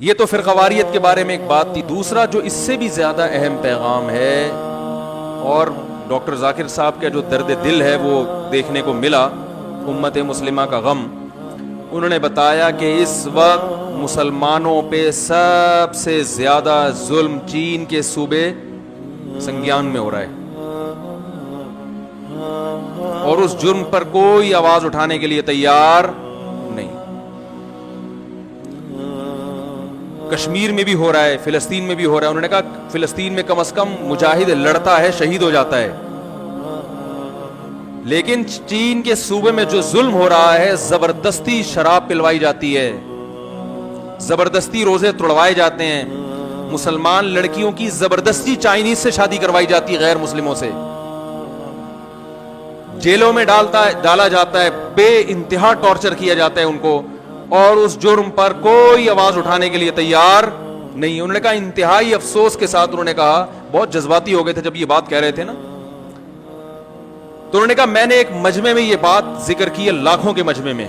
یہ تو فرقواریت کے بارے میں ایک بات تھی. دوسرا جو اس سے بھی زیادہ اہم پیغام ہے, اور ڈاکٹر ذاکر صاحب کا جو درد دل ہے وہ دیکھنے کو ملا, امت مسلمہ کا غم, انہوں نے بتایا کہ اس وقت مسلمانوں پہ سب سے زیادہ ظلم چین کے صوبے سنگیان میں ہو رہا ہے, اور اس جرم پر کوئی آواز اٹھانے کے لیے تیار نہیں. کشمیر میں بھی ہو رہا ہے, فلسطین میں بھی ہو رہا ہے. انہوں نے کہا فلسطین میں کم از کم مجاہد لڑتا ہے, شہید ہو جاتا ہے, لیکن چین کے صوبے میں جو ظلم ہو رہا ہے, زبردستی شراب پلوائی جاتی ہے, زبردستی روزے توڑوائے جاتے ہیں, مسلمان لڑکیوں کی زبردستی چائنیز سے شادی کروائی جاتی ہے, غیر مسلموں سے, جیلوں میں ڈالا جاتا ہے, بے انتہا ٹارچر کیا جاتا ہے ان کو, اور اس جرم پر کوئی آواز اٹھانے کے لیے تیار نہیں. انہوں نے کہا انتہائی افسوس کے ساتھ, انہوں نے کہا بہت جذباتی ہو گئے تھے جب یہ بات کہہ رہے تھے نا, تو انہوں نے کہا میں نے ایک مجمع میں یہ بات ذکر کی ہے, لاکھوں کے مجمع میں,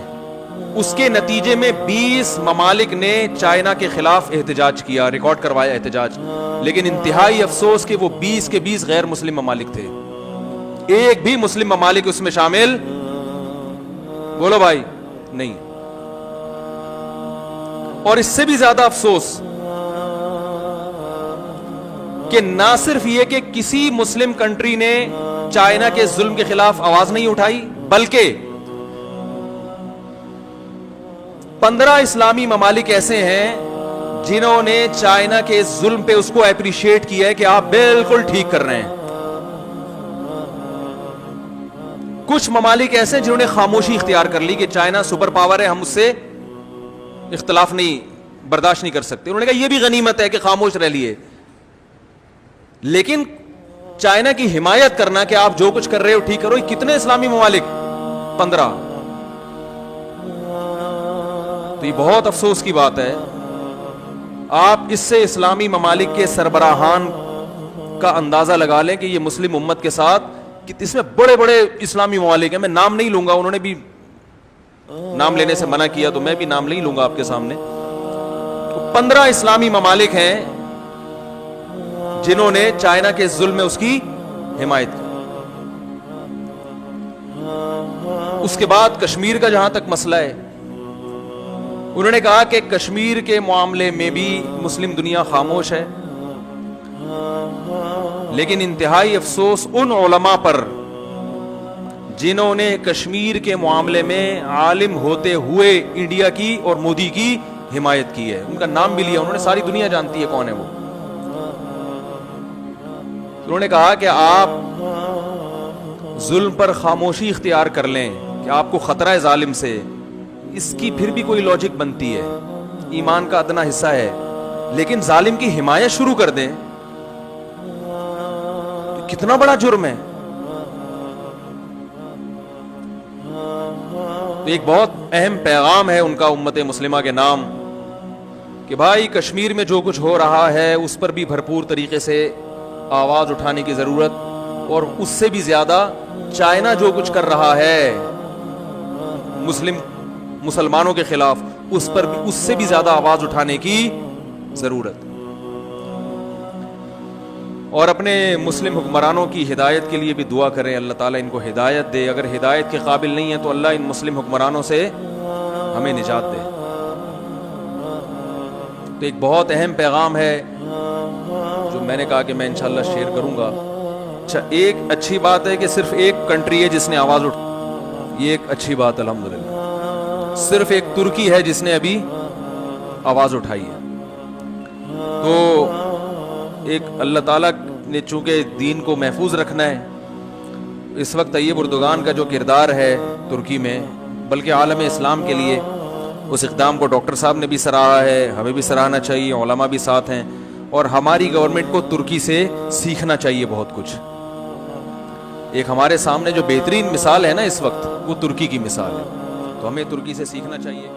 اس کے نتیجے میں 20 ممالک نے چائنا کے خلاف احتجاج کیا, ریکارڈ کروایا احتجاج, لیکن انتہائی افسوس کہ وہ 20 کے 20 غیر مسلم ممالک تھے, ایک بھی مسلم ممالک اس میں شامل, بولو بھائی, نہیں. اور اس سے بھی زیادہ افسوس کہ نہ صرف یہ کہ کسی مسلم کنٹری نے چائنا کے ظلم کے خلاف آواز نہیں اٹھائی, بلکہ 15 اسلامی ممالک ایسے ہیں جنہوں نے چائنا کے ظلم پہ اس کو اپریشیٹ کیا ہے کہ آپ بالکل ٹھیک کر رہے ہیں. کچھ ممالک ایسے ہیں جنہوں نے خاموشی اختیار کر لی کہ چائنا سپر پاور ہے, ہم اس سے اختلاف نہیں برداشت نہیں کر سکتے. انہوں نے کہا یہ بھی غنیمت ہے کہ خاموش رہ لیے, لیکن چائنا کی حمایت کرنا کہ آپ جو کچھ کر رہے ہو ٹھیک کرو, کتنے اسلامی ممالک, 15. تو یہ بہت افسوس کی بات ہے. آپ اس سے اسلامی ممالک کے سربراہان کا اندازہ لگا لیں کہ یہ مسلم امت کے ساتھ, اس میں بڑے بڑے اسلامی ممالک ہیں, میں نام نہیں لوں گا, انہوں نے بھی نام لینے سے منع کیا تو میں بھی نام نہیں لوں گا آپ کے سامنے. 15 اسلامی ممالک ہیں جنہوں نے چائنا کے ظلم میں اس کی حمایت کی. اس کے بعد کشمیر کا جہاں تک مسئلہ ہے, انہوں نے کہا کہ کشمیر کے معاملے میں بھی مسلم دنیا خاموش ہے, لیکن انتہائی افسوس ان علماء پر جنہوں نے کشمیر کے معاملے میں عالم ہوتے ہوئے انڈیا کی اور مودی کی حمایت کی ہے. ان کا نام بھی لیا, انہوں نے, ساری دنیا جانتی ہے کون ہے وہ. انہوں نے کہا کہ آپ ظلم پر خاموشی اختیار کر لیں کہ آپ کو خطرہ ہے ظالم سے, اس کی پھر بھی کوئی لاجک بنتی ہے, ایمان کا ادنا حصہ ہے, لیکن ظالم کی حمایت شروع کر دیں تو کتنا بڑا جرم ہے. تو ایک بہت اہم پیغام ہے ان کا امت مسلمہ کے نام کہ بھائی کشمیر میں جو کچھ ہو رہا ہے اس پر بھی بھرپور طریقے سے آواز اٹھانے کی ضرورت, اور اس سے بھی زیادہ چائنا جو کچھ کر رہا ہے مسلمانوں کے خلاف, اس پر بھی, اس سے بھی زیادہ آواز اٹھانے کی ضرورت. اور اپنے مسلم حکمرانوں کی ہدایت کے لیے بھی دعا کریں, اللہ تعالیٰ ان کو ہدایت دے, اگر ہدایت کے قابل نہیں ہے تو اللہ ان مسلم حکمرانوں سے ہمیں نجات دے. تو ایک بہت اہم پیغام ہے جو میں نے کہا کہ میں انشاءاللہ شیئر کروں گا. اچھا, ایک اچھی بات ہے کہ صرف ایک کنٹری ہے جس نے آواز یہ ایک اچھی بات الحمدللہ, صرف ایک ترکی ہے جس نے ابھی آواز اٹھائی ہے. تو ایک اللہ تعالیٰ نے چونکہ دین کو محفوظ رکھنا ہے, اس وقت طیب اردگان کا جو کردار ہے ترکی میں بلکہ عالم اسلام کے لیے, اس اقدام کو ڈاکٹر صاحب نے بھی سراہا ہے, ہمیں بھی سراہنا چاہیے, علماء بھی ساتھ ہیں, اور ہماری گورنمنٹ کو ترکی سے سیکھنا چاہیے بہت کچھ. ایک ہمارے سامنے جو بہترین مثال ہے نا اس وقت, وہ ترکی کی مثال ہے, تو ہمیں ترکی سے سیکھنا چاہیے.